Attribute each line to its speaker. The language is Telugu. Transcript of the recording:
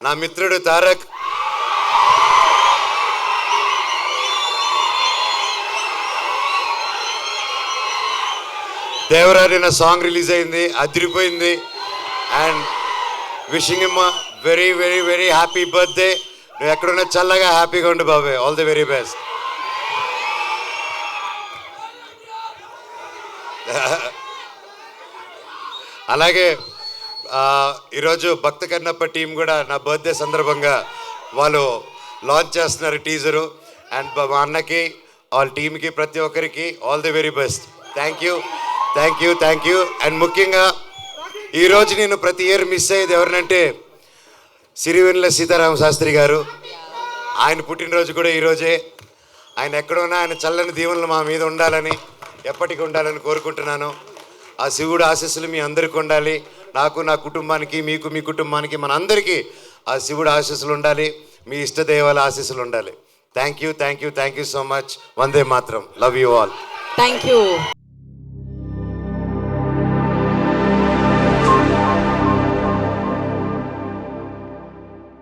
Speaker 1: నా మిత్రుడు తారక్, దేవరారి నా సాంగ్ రిలీజ్ అయింది, అదిరిపోయింది. And wishing him very very very happy birthday. నువ్వు ఎక్కడున్నా చల్లగా హ్యాపీగా ఉండు బాబాయ్. All the very best. అలాగే ఈరోజు భక్త కన్నప్ప టీం కూడా నా బర్త్డే సందర్భంగా వాళ్ళు లాంచ్ చేస్తున్నారు టీజరు. అండ్ మా అన్నకి వాళ్ళ టీంకి ప్రతి ఒక్కరికి all the very best. Thank you thank you thank you. And ముఖ్యంగా ఈరోజు నేను ప్రతి ఇయర్ మిస్ అయ్యేది ఎవరినంటే సిరివెన్నెల సీతారామ శాస్త్రి గారు. ఆయన పుట్టినరోజు కూడా ఈరోజే. ఆయన ఎక్కడున్నా ఆయన చల్లని దీవెనలు మా మీద ఉండాలని, ఎప్పటికీ ఉండాలని కోరుకుంటున్నాను. ఆ శివుడు ఆశీస్సులు మీ అందరికీ ఉండాలి. నాకు, నా కుటుంబానికి, మీకు, మీ కుటుంబానికి, మన అందరికీ ఆ శివుడు ఆశీస్సులు ఉండాలి. మీ ఇష్టదేవాల ఆశీస్సులు ఉండాలి. Thank you thank you thank you so much. Vande Mataram. Love you all.
Speaker 2: Thank you.